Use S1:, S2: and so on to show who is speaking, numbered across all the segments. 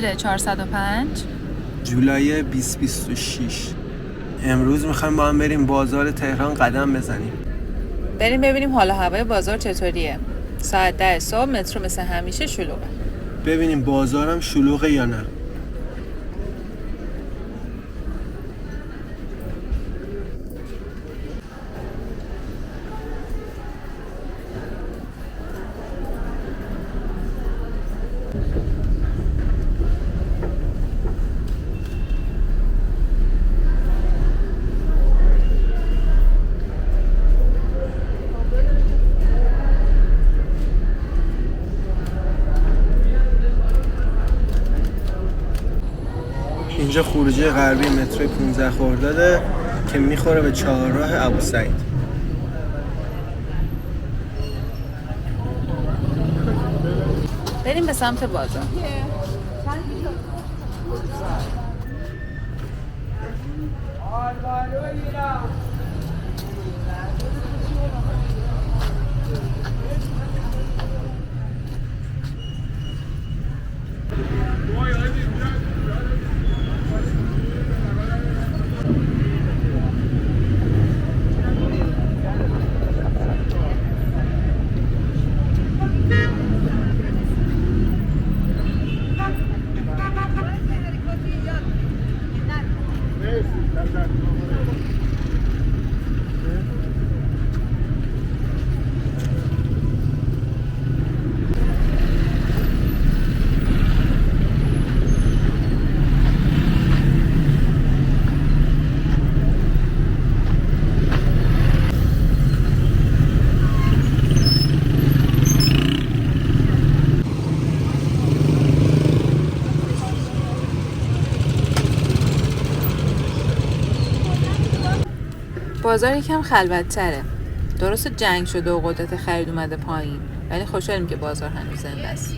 S1: تیر 405
S2: جولای 2026. امروز میخوایم با هم بریم بازار تهران قدم بزنیم.
S1: بریم ببینیم حال هوای بازار چطوریه. ساعت 10 صبح مترو مثل همیشه شلوغه.
S2: ببینیم بازارم شلوغه یا نه. اینجا خروجی غربی مترو 15 خرداده که میخوره به چهارراه ابوسعید.
S1: بریم به سمت بازار. بازار یکم خلوت‌تره. درسته جنگ شده و قدرت خرید اومده پایین، ولی خوشحالیم که بازار هنوز زنده است.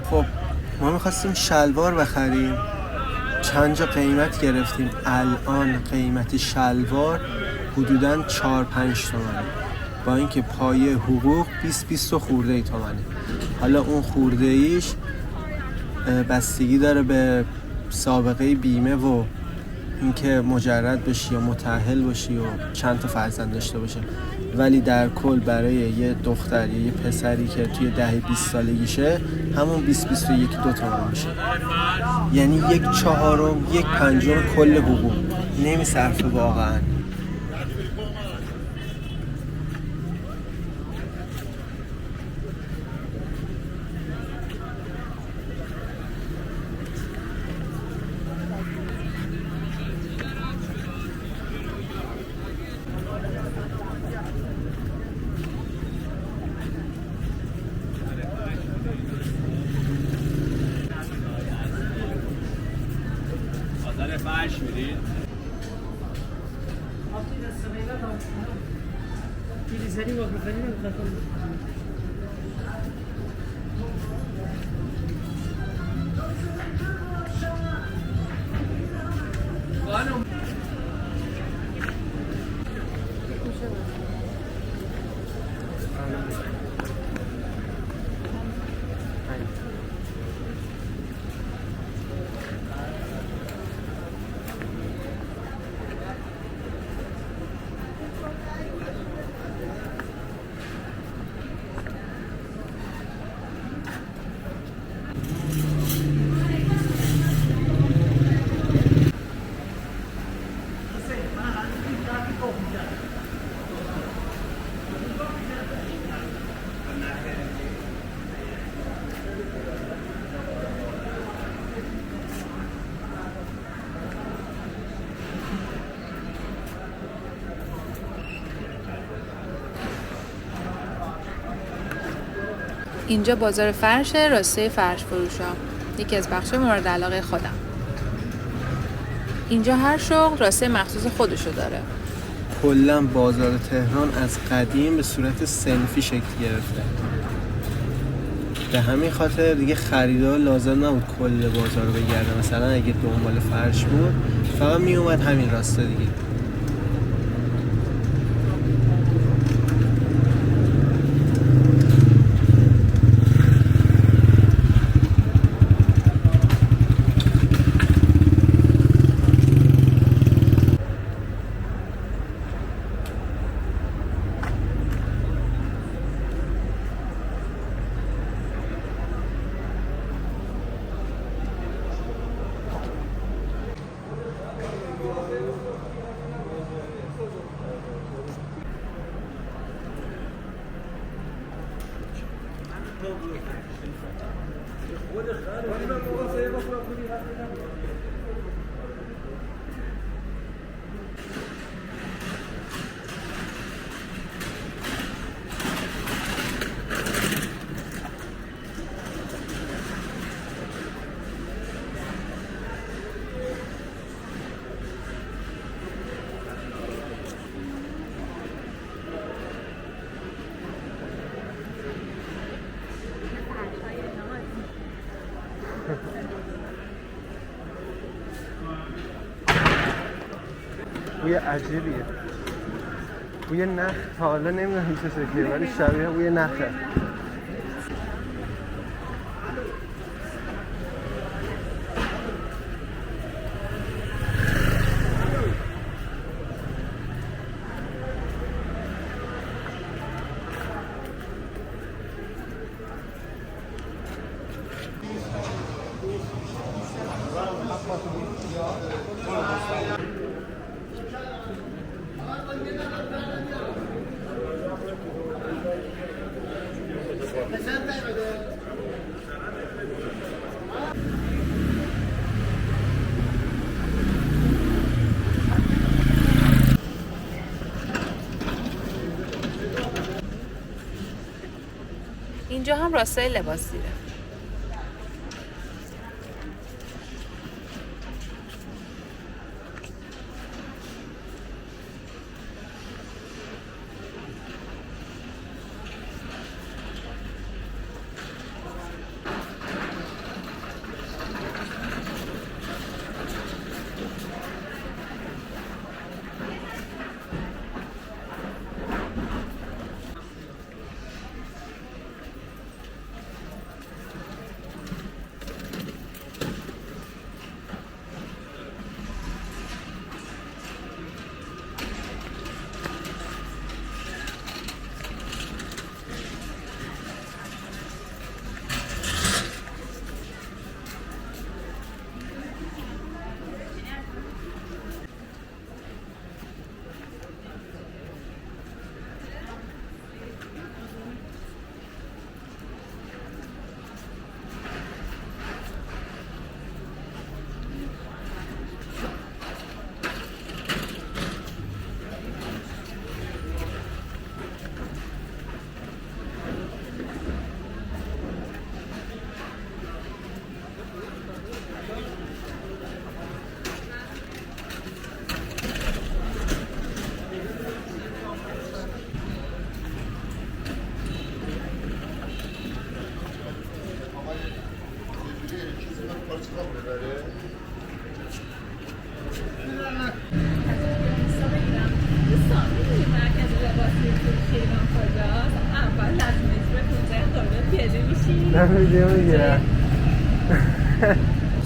S2: خب ما میخواستیم شلوار بخریم، چند جا قیمت گرفتیم. الان قیمت شلوار حدوداً 4-5 تومنه، با اینکه پایه حقوق 20 خورده ای تومنه. حالا اون خورده ایش بستگی داره به سابقه بیمه و اینکه مجرد بشی یا متأهل باشی و چند تا فرزند داشته باشه، ولی در کل برای یه دختر یا یه پسری که توی 10-20 سالگیشه همون 20-21-2 تومن میشه. یعنی 1/4 1/5 کل حقوق نمیصرفه واقعا.
S3: فرش میدید؟
S1: اینجا بازار فرشه، راسته فرش فروشا، یکی از بخشای مورد علاقه خودم. اینجا هر شغل راسته مخصوص خودشو داره.
S2: کلا بازار تهران از قدیم به صورت صنفی شکل گرفته. به همین خاطر دیگه خریدار لازم نبود کل بازار رو بگرده. مثلا اگه دنبال فرش بود فقط می اومد همین راسته دیگه. بوی عجیبیه. بوی نخ. حالا نمیدونم چه شکلیه ولی شبیه بوی نخه.
S1: اینجا هم راسته لباس دیره.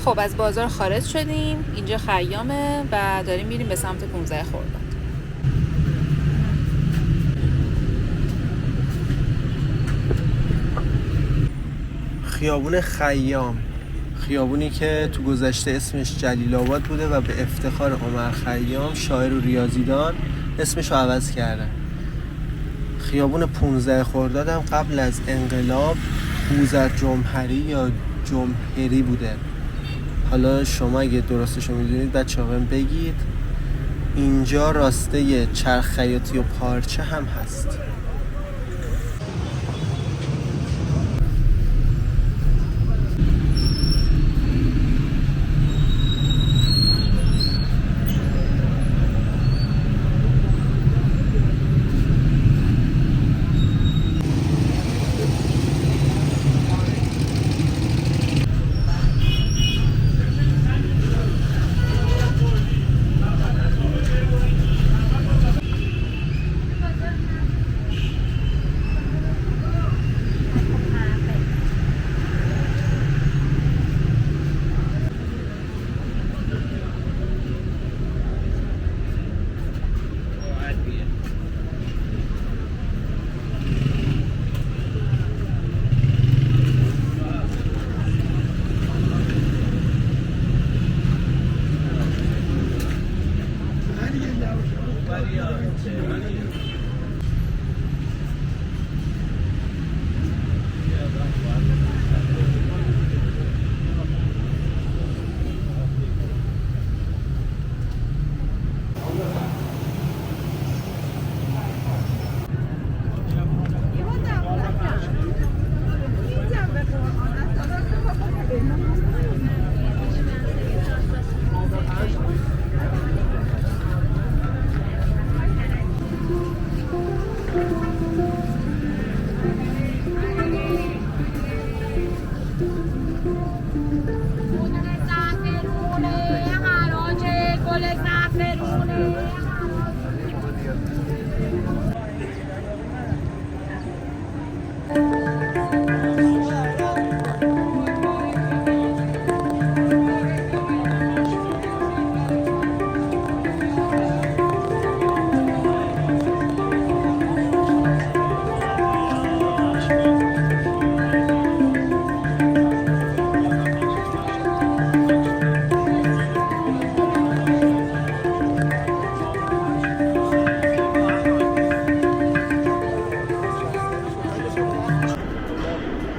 S1: خب از بازار خارج شدیم. اینجا خیامه و داریم میریم به سمت 15 خرداد.
S2: خیابون خیام، خیابونی که تو گذشته اسمش جلیل آباد بوده و به افتخار عمر خیام شاعر و ریاضیدان اسمش رو عوض کرده. خیابون 15 خرداد هم قبل از انقلاب بوذرجمهری یا جمهری بوده. حالا شما اگه درستشو میدونید بچه‌ها بهم بگید. اینجا راسته چرخ خیاطی و پارچه هم هست.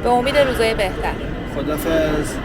S1: به امید روزای بهتر.
S2: خدافظ.